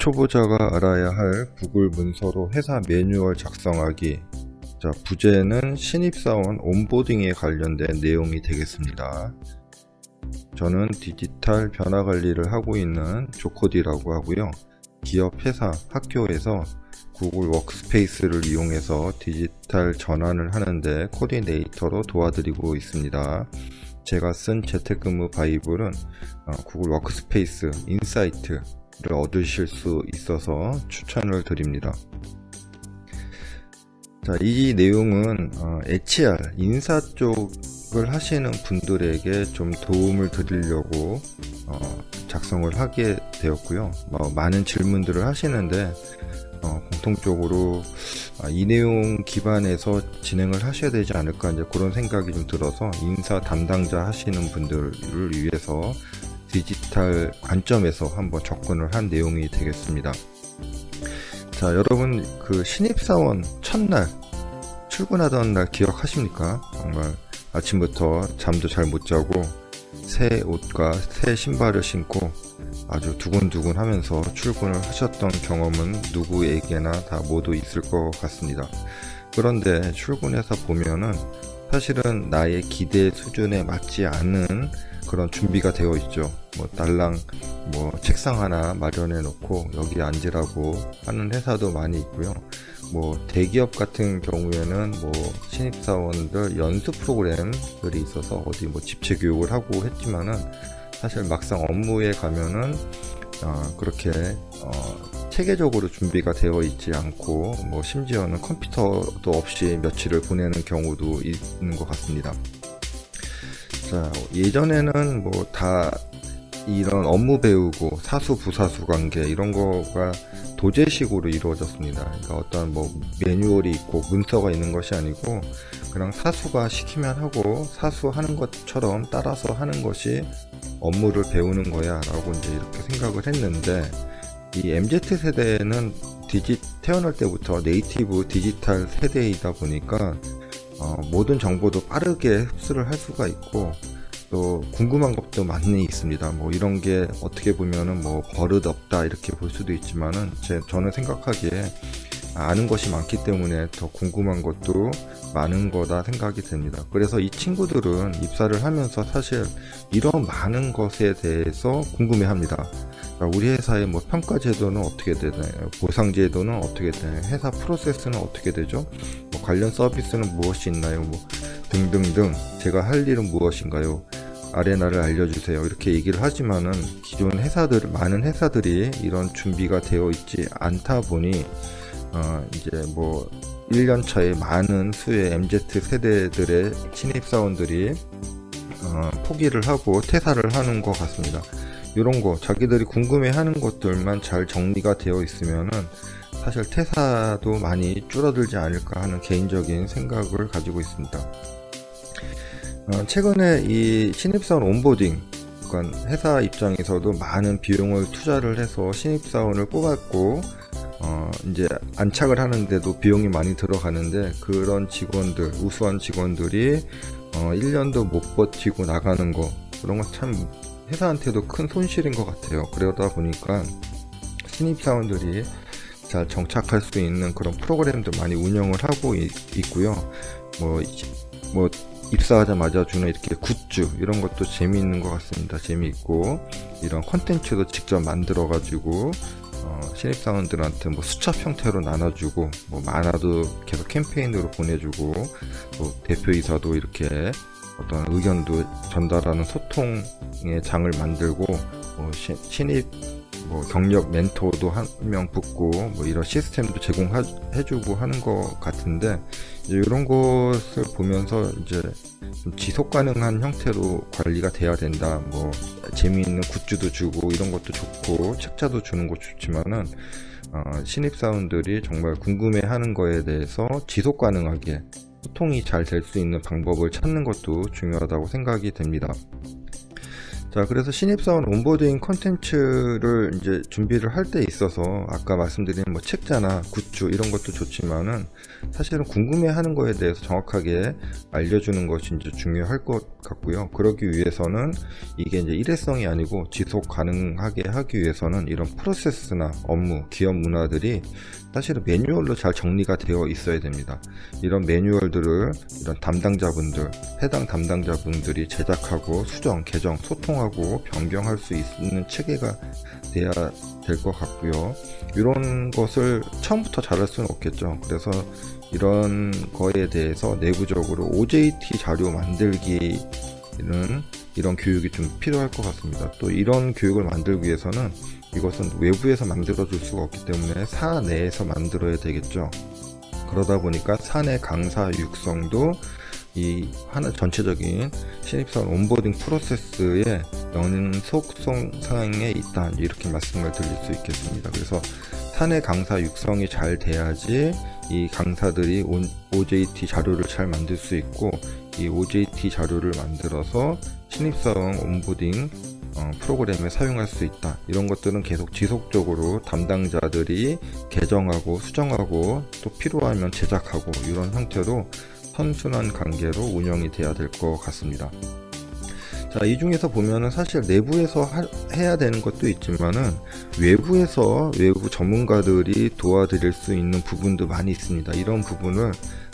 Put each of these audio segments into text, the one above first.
초보자가 알아야 할 구글 문서로 회사 매뉴얼 작성하기. 자, 부제는 신입사원 온보딩에 관련된 내용이 되겠습니다. 저는 디지털 변화 관리를 하고 있는 조코디라고 하고요. 기업, 회사, 학교에서 구글 워크스페이스를 이용해서 디지털 전환을 하는데 코디네이터로 도와드리고 있습니다. 제가 쓴 재택근무 바이블은 구글 워크스페이스 인사이트를 얻으실 수 있어서 추천을 드립니다. 자, 이 내용은 HR, 인사 쪽을 하시는 분들에게 좀 도움을 드리려고 작성을 하게 되었고요. 많은 질문들을 하시는데 공통적으로 이 내용 기반에서 진행을 하셔야 되지 않을까, 이제 그런 생각이 좀 들어서 인사 담당자 하시는 분들을 위해서 디지털 관점에서 한번 접근을 한 내용이 되겠습니다. 자, 여러분 그 신입사원 첫날 출근하던 날 기억하십니까? 정말 아침부터 잠도 잘 못 자고 새 옷과 새 신발을 신고 아주 두근두근 하면서 출근을 하셨던 경험은 누구에게나 다 모두 있을 것 같습니다. 그런데 출근해서 보면은 사실은 나의 기대 수준에 맞지 않은 그런 준비가 되어 있죠. 달랑 책상 하나 마련해 놓고 여기 앉으라고 하는 회사도 많이 있고요. 대기업 같은 경우에는 신입사원들 연수 프로그램들이 있어서 어디 집체 교육을 하고 했지만은 사실 막상 업무에 가면은 그렇게 체계적으로 준비가 되어 있지 않고 심지어는 컴퓨터도 없이 며칠을 보내는 경우도 있는 것 같습니다. 자, 예전에는 다 이런 업무 배우고 사수 부사수 관계 이런 거가 도제식으로 이루어졌습니다. 그러니까 어떤 매뉴얼이 있고 문서가 있는 것이 아니고 그냥 사수가 시키면 하고 사수하는 것처럼 따라서 하는 것이 업무를 배우는 거야 라고 이제 이렇게 생각을 했는데, 이 MZ 세대는 태어날 때부터 네이티브 디지털 세대이다 보니까 모든 정보도 빠르게 흡수를 할 수가 있고 또 궁금한 것도 많이 있습니다. 이런 게 어떻게 보면은 버릇 없다 이렇게 볼 수도 있지만은 저는 생각하기에 아는 것이 많기 때문에 더 궁금한 것도 많은 거다 생각이 됩니다. 그래서 이 친구들은 입사를 하면서 사실 이런 많은 것에 대해서 궁금해 합니다. 우리 회사의 평가 제도는 어떻게 되나요? 보상 제도는 어떻게 되나요? 회사 프로세스는 어떻게 되죠? 관련 서비스는 무엇이 있나요? 등등등. 제가 할 일은 무엇인가요? 아레나를 알려주세요. 이렇게 얘기를 하지만은 기존 많은 회사들이 이런 준비가 되어 있지 않다 보니 이제 1년 차에 많은 수의 MZ 세대들의 신입사원들이 포기를 하고 퇴사를 하는 것 같습니다. 이런 거 자기들이 궁금해하는 것들만 잘 정리가 되어 있으면은 사실 퇴사도 많이 줄어들지 않을까 하는 개인적인 생각을 가지고 있습니다. 최근에 이 신입사원 온보딩, 그러니까 회사 입장에서도 많은 비용을 투자를 해서 신입사원을 뽑았고 이제 안착을 하는데도 비용이 많이 들어가는데, 그런 직원들, 우수한 직원들이 1년도 못 버티고 나가는 거, 그런 거 참 회사한테도 큰 손실인 것 같아요. 그러다 보니까 신입사원들이 잘 정착할 수 있는 그런 프로그램도 많이 운영을 하고 있고요. 입사하자마자 주는 이렇게 굿즈 이런 것도 재미있는 것 같습니다. 재미있고 이런 컨텐츠도 직접 만들어 가지고 신입사원들한테 수첩 형태로 나눠주고 많아도 계속 캠페인으로 보내주고 또 대표이사도 이렇게 어떤 의견도 전달하는 소통의 장을 만들고 신입 경력 멘토도 한 명 붙고 이런 시스템도 제공해주고 하는 것 같은데, 이제 이런 것을 보면서 이제 좀 지속 가능한 형태로 관리가 돼야 된다. 재미있는 굿즈도 주고 이런 것도 좋고 책자도 주는 거 좋지만은 신입사원들이 정말 궁금해하는 거에 대해서 지속 가능하게 소통이 잘 될 수 있는 방법을 찾는 것도 중요하다고 생각이 됩니다. 자, 그래서 신입사원 온보딩 컨텐츠를 이제 준비를 할 때 있어서 아까 말씀드린 뭐 책자나 굿즈 이런 것도 좋지만은 사실은 궁금해하는 거에 대해서 정확하게 알려주는 것이 이제 중요할 것 같고요. 그러기 위해서는 이게 이제 일회성이 아니고 지속 가능하게 하기 위해서는 이런 프로세스나 업무, 기업 문화들이 사실은 매뉴얼로 잘 정리가 되어 있어야 됩니다. 이런 매뉴얼들을 이런 담당자분들, 해당 담당자분들이 제작하고 수정, 개정, 소통하고 변경할 수 있는 체계가 돼야 될 것 같고요. 이런 것을 처음부터 잘할 수는 없겠죠. 그래서 이런 거에 대해서 내부적으로 OJT 자료 만들기는 이런 교육이 좀 필요할 것 같습니다. 또 이런 교육을 만들기 위해서는 이것은 외부에서 만들어 줄 수가 없기 때문에 사내에서 만들어야 되겠죠. 그러다 보니까 사내 강사 육성도 이 하나 전체적인 신입사원 온보딩 프로세스의 연속성 상황에 있다, 이렇게 말씀을 드릴 수 있겠습니다. 그래서 사내 강사 육성이 잘 돼야지 이 강사들이 OJT 자료를 잘 만들 수 있고, 이 OJT 자료를 만들어서 신입사원 온보딩 프로그램에 사용할 수 있다. 이런 것들은 계속 지속적으로 담당자들이 개정하고 수정하고 또 필요하면 제작하고 이런 형태로 선순환 관계로 운영이 돼야 될 것 같습니다. 자, 이 중에서 보면은 사실 내부에서 해야 되는 것도 있지만은 외부에서 외부 전문가들이 도와드릴 수 있는 부분도 많이 있습니다. 이런 부분을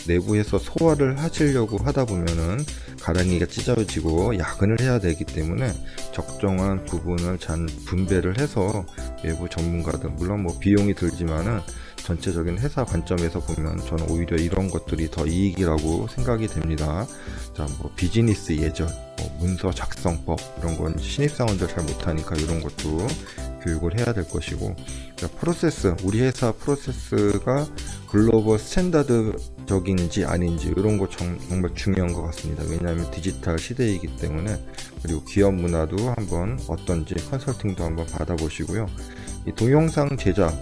내부에서 소화를 하시려고 하다 보면은 가랑이가 찢어지고 야근을 해야 되기 때문에 적정한 부분을 잘 분배를 해서 외부 전문가들, 물론 뭐 비용이 들지만은 전체적인 회사 관점에서 보면 저는 오히려 이런 것들이 더 이익이라고 생각이 됩니다. 자, 뭐 비즈니스 예절, 뭐 문서 작성법 이런 건 신입사원들 잘 못하니까 이런 것도 교육을 해야 될 것이고, 자, 프로세스, 우리 회사 프로세스가 글로벌 스탠다드적인지 아닌지 이런 거 정말 중요한 것 같습니다. 왜냐하면 디지털 시대이기 때문에. 그리고 기업 문화도 한번 어떤지 컨설팅도 한번 받아보시고요. 이 동영상 제작,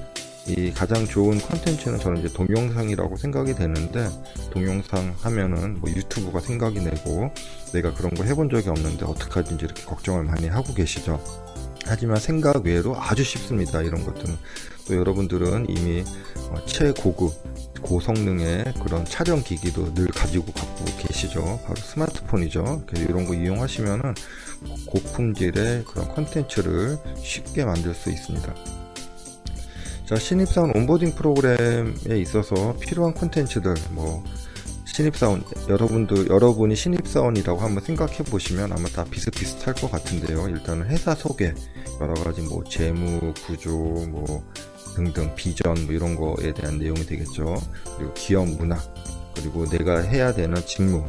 이 가장 좋은 컨텐츠는 저는 이제 동영상이라고 생각이 되는데, 동영상 하면은 뭐 유튜브가 생각이 나고 내가 그런 거 해본 적이 없는데 어떡하지 이렇게 걱정을 많이 하고 계시죠. 하지만 생각 외로 아주 쉽습니다. 이런 것들은 또 여러분들은 이미 최고급 고성능의 그런 촬영 기기도 늘 가지고 갖고 계시죠. 바로 스마트폰이죠. 그래서 이런 거 이용하시면은 고품질의 그런 컨텐츠를 쉽게 만들 수 있습니다. 자, 신입사원 온보딩 프로그램에 있어서 필요한 콘텐츠들, 뭐 신입사원, 여러분이 신입사원이라고 한번 생각해 보시면 아마 다 비슷비슷할 것 같은데요. 일단은 회사 소개, 여러가지 뭐 재무 구조 뭐 등등 비전 뭐 이런 거에 대한 내용이 되겠죠. 그리고 기업 문화, 그리고 내가 해야 되는 직무에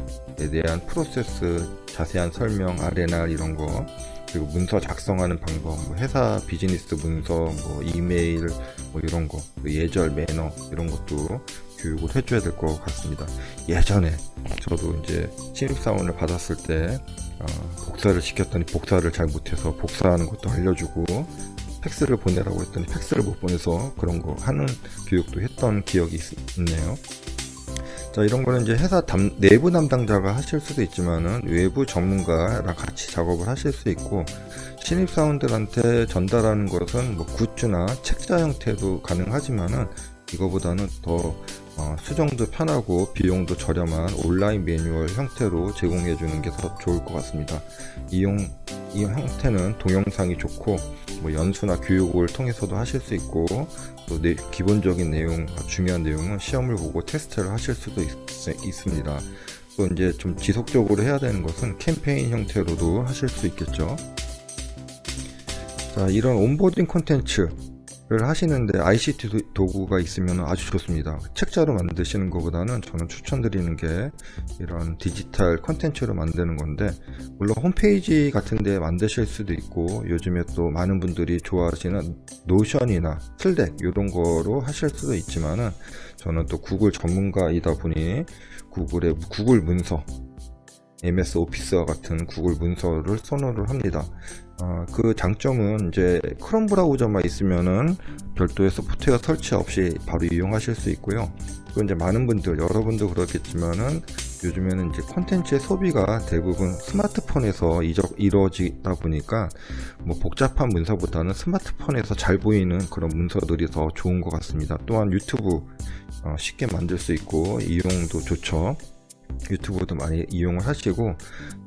대한 프로세스 자세한 설명, R&R 이런 거, 그리고 문서 작성하는 방법, 뭐 회사 비즈니스 문서, 뭐 이메일, 뭐 이런 거, 예절, 매너 이런 것도 교육을 해줘야 될 것 같습니다. 예전에 저도 이제 신입사원을 받았을 때 복사를 시켰더니 복사를 잘 못해서 복사하는 것도 알려주고, 팩스를 보내라고 했더니 팩스를 못 보내서 그런 거 하는 교육도 했던 기억이 있네요. 자, 이런 거는 이제 회사 내부 담당자가 하실 수도 있지만은 외부 전문가랑 같이 작업을 하실 수 있고, 신입사원들한테 전달하는 것은 뭐 굿즈나 책자 형태도 가능하지만은 이거보다는 더 수정도 편하고 비용도 저렴한 온라인 매뉴얼 형태로 제공해 주는 게 더 좋을 것 같습니다. 이 형태는 동영상이 좋고, 뭐 연수나 교육을 통해서도 하실 수 있고, 또 기본적인 내용, 중요한 내용은 시험을 보고 테스트를 하실 수도 있습니다. 또 이제 좀 지속적으로 해야 되는 것은 캠페인 형태로도 하실 수 있겠죠. 자, 이런 온보딩 콘텐츠를 하시는데 ICT 도구가 있으면 아주 좋습니다. 책자로 만드시는 것보다는 저는 추천드리는 게 이런 디지털 컨텐츠로 만드는 건데, 물론 홈페이지 같은 데 만드실 수도 있고, 요즘에 또 많은 분들이 좋아하시는 노션이나 슬랙 이런 거로 하실 수도 있지만은, 저는 또 구글 전문가이다 보니 구글 문서, MS 오피스와 같은 구글 문서를 선호를 합니다. 그 장점은 이제 크롬 브라우저만 있으면은 별도의 소프트웨어 설치 없이 바로 이용하실 수 있고요. 또 이제 많은 분들, 여러분도 그렇겠지만은 요즘에는 이제 콘텐츠의 소비가 대부분 스마트폰에서 이루어지다 보니까 뭐 복잡한 문서보다는 스마트폰에서 잘 보이는 그런 문서들이 더 좋은 것 같습니다. 또한 유튜브 쉽게 만들 수 있고 이용도 좋죠. 유튜브도 많이 이용을 하시고,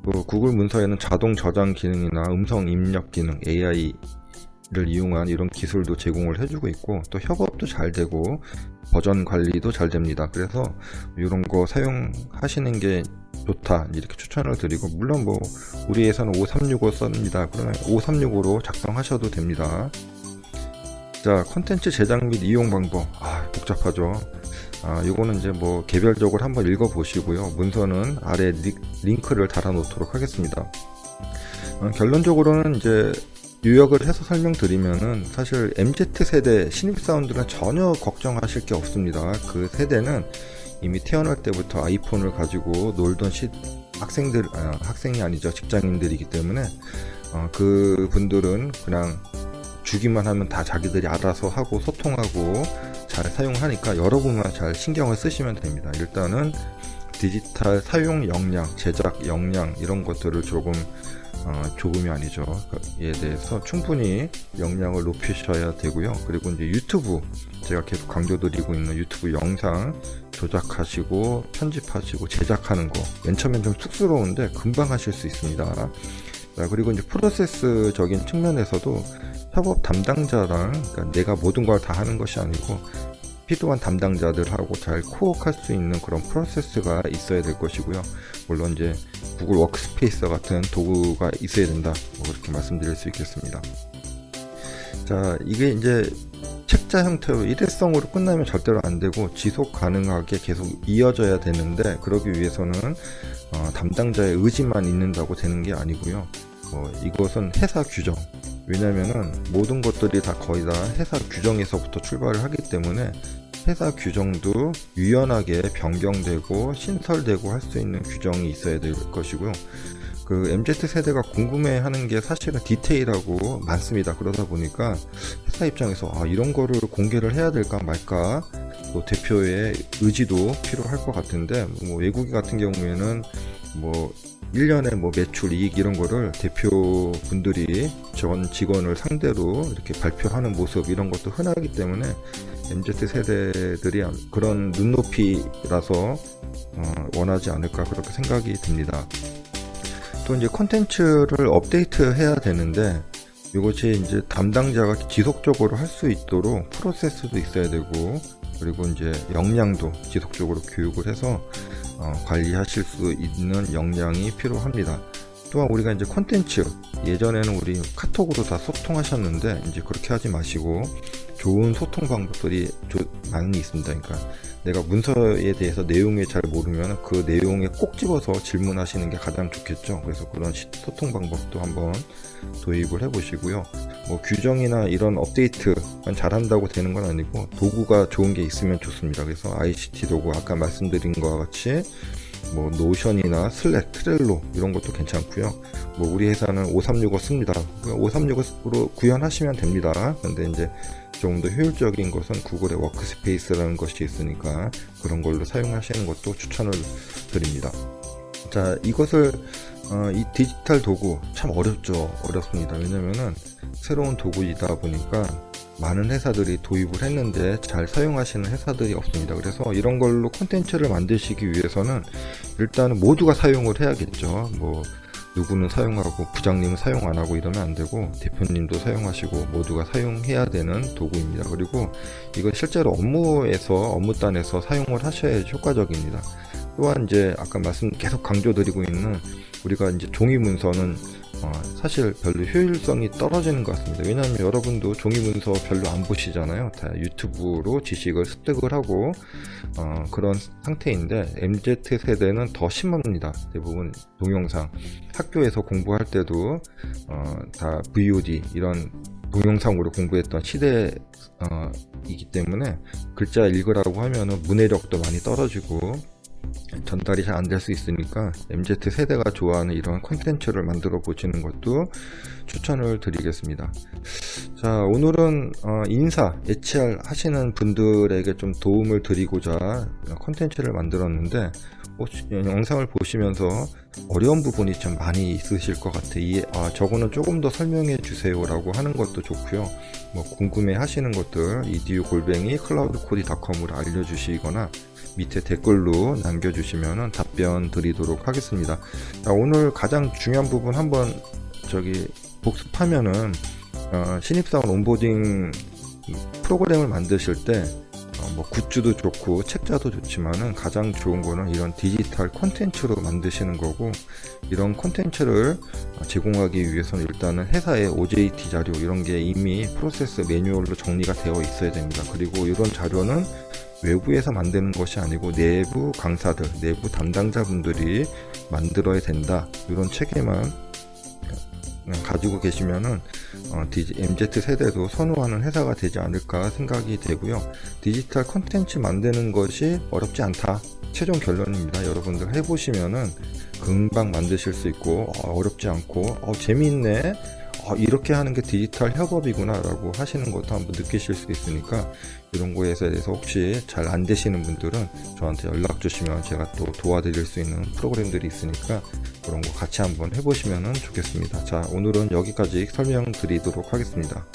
또 구글 문서에는 자동 저장 기능이나 음성 입력 기능, AI를 이용한 이런 기술도 제공을 해주고 있고, 또 협업도 잘 되고 버전 관리도 잘 됩니다. 그래서 이런 거 사용하시는 게 좋다 이렇게 추천을 드리고, 물론 뭐 우리 회사는 5365 씁니다. 그러면 5365로 작성하셔도 됩니다. 자, 콘텐츠 제작 및 이용 방법, 복잡하죠. 요거는 이제 뭐 개별적으로 한번 읽어 보시고요. 문서는 아래 링크를 달아 놓도록 하겠습니다. 결론적으로는 이제 요약을 해서 설명드리면은, 사실 MZ세대 신입사원들은 전혀 걱정하실 게 없습니다. 그 세대는 이미 태어날 때부터 아이폰을 가지고 놀던 학생이 아니죠, 직장인들이기 때문에 그 분들은 그냥 주기만 하면 다 자기들이 알아서 하고 소통하고 잘 사용하니까 여러분만 잘 신경을 쓰시면 됩니다. 일단은 디지털 사용 역량, 제작 역량 이런 것들을 조금이 아니죠. 이에 대해서 충분히 역량을 높이셔야 되고요. 그리고 이제 유튜브, 제가 계속 강조드리고 있는 유튜브 영상 조작하시고 편집하시고 제작하는 거, 맨 처음엔 좀 쑥스러운데 금방 하실 수 있습니다. 자, 그리고 이제 프로세스적인 측면에서도 협업 담당자랑, 그러니까 내가 모든 걸 다 하는 것이 아니고 필요한 담당자들하고 잘 코어할 수 있는 그런 프로세스가 있어야 될 것이고요. 물론 이제 구글 워크스페이스 같은 도구가 있어야 된다, 뭐 그렇게 말씀드릴 수 있겠습니다. 자, 이게 이제 책자 형태로 일회성으로 끝나면 절대로 안 되고 지속 가능하게 계속 이어져야 되는데, 그러기 위해서는 담당자의 의지만 있는다고 되는 게 아니고요. 이것은 회사 규정, 왜냐면은 모든 것들이 다 거의 다 회사 규정에서부터 출발을 하기 때문에 회사 규정도 유연하게 변경되고 신설되고 할 수 있는 규정이 있어야 될 것이고요. 그 MZ세대가 궁금해하는 게 사실은 디테일하고 많습니다. 그러다 보니까 회사 입장에서 이런 거를 공개를 해야 될까 말까, 또 대표의 의지도 필요할 것 같은데, 뭐 외국인 같은 경우에는 뭐 1년에 뭐 매출, 이익 이런 거를 대표분들이 전 직원을 상대로 이렇게 발표하는 모습, 이런 것도 흔하기 때문에 MZ세대들이 그런 눈높이라서 원하지 않을까, 그렇게 생각이 듭니다. 또 이제 콘텐츠를 업데이트 해야 되는데, 이것이 이제 담당자가 지속적으로 할 수 있도록 프로세스도 있어야 되고, 그리고 이제 역량도 지속적으로 교육을 해서 관리하실 수 있는 역량이 필요합니다. 또한 우리가 이제 콘텐츠, 예전에는 우리 카톡으로 다 소통하셨는데 이제 그렇게 하지 마시고 좋은 소통 방법들이 많이 있습니다. 그러니까 내가 문서에 대해서 내용을 잘 모르면 그 내용에 꼭 집어서 질문하시는 게 가장 좋겠죠. 그래서 그런 소통 방법도 한번 도입을 해보시고요. 뭐 규정이나 이런 업데이트만 잘한다고 되는 건 아니고 도구가 좋은 게 있으면 좋습니다. 그래서 ICT 도구, 아까 말씀드린 것과 같이 뭐 노션이나 슬랙, 트렐로 이런 것도 괜찮고요. 뭐 우리 회사는 5365 씁니다. 5365로 구현하시면 됩니다. 근데 이제 조금 더 효율적인 것은 구글의 워크스페이스라는 것이 있으니까 그런 걸로 사용하시는 것도 추천을 드립니다. 자, 이것을 이 디지털 도구 참 어렵습니다. 왜냐면은 새로운 도구이다 보니까 많은 회사들이 도입을 했는데 잘 사용하시는 회사들이 없습니다. 그래서 이런 걸로 콘텐츠를 만드시기 위해서는 일단은 모두가 사용을 해야겠죠. 뭐 누구는 사용하고 부장님은 사용 안 하고 이러면 안 되고, 대표님도 사용하시고 모두가 사용해야 되는 도구입니다. 그리고 이건 실제로 업무단에서 사용을 하셔야 효과적입니다. 또한 이제 아까 계속 강조드리고 있는, 우리가 이제 종이 문서는 사실 별로 효율성이 떨어지는 것 같습니다. 왜냐하면 여러분도 종이 문서 별로 안 보시잖아요. 다 유튜브로 지식을 습득을 하고 그런 상태인데, MZ세대는 더 심합니다. 대부분 동영상, 학교에서 공부할 때도 다 VOD 이런 동영상으로 공부했던 시대이기 때문에 글자 읽으라고 하면은 문해력도 많이 떨어지고 전달이 잘 안 될 수 있으니까 MZ세대가 좋아하는 이런 콘텐츠를 만들어 보시는 것도 추천을 드리겠습니다. 자, 오늘은 인사, HR 하시는 분들에게 좀 도움을 드리고자 콘텐츠를 만들었는데 영상을 보시면서 어려운 부분이 좀 많이 있으실 것 같아요. 저거는 조금 더 설명해 주세요 라고 하는 것도 좋고요. 뭐 궁금해 하시는 것들 edu@cloudcode.com으로 알려주시거나 밑에 댓글로 남겨주시면 답변 드리도록 하겠습니다. 자, 오늘 가장 중요한 부분 한번 복습하면은 신입사원 온보딩 프로그램을 만드실 때 뭐 굿즈도 좋고 책자도 좋지만은 가장 좋은 거는 이런 디지털 콘텐츠로 만드시는 거고, 이런 콘텐츠를 제공하기 위해서는 일단은 회사의 OJT 자료 이런 게 이미 프로세스 매뉴얼로 정리가 되어 있어야 됩니다. 그리고 이런 자료는 외부에서 만드는 것이 아니고 내부 강사들, 내부 담당자분들이 만들어야 된다. 이런 체계만 가지고 계시면은 MZ세대도 선호하는 회사가 되지 않을까 생각이 되고요. 디지털 콘텐츠 만드는 것이 어렵지 않다. 최종 결론입니다. 여러분들 해보시면은 금방 만드실 수 있고 어렵지 않고 재미있네. 이렇게 하는 게 디지털 협업이구나 라고 하시는 것도 한번 느끼실 수 있으니까, 이런 거에 대해서 혹시 잘 안 되시는 분들은 저한테 연락 주시면 제가 또 도와드릴 수 있는 프로그램들이 있으니까 그런 거 같이 한번 해보시면 좋겠습니다. 자, 오늘은 여기까지 설명드리도록 하겠습니다.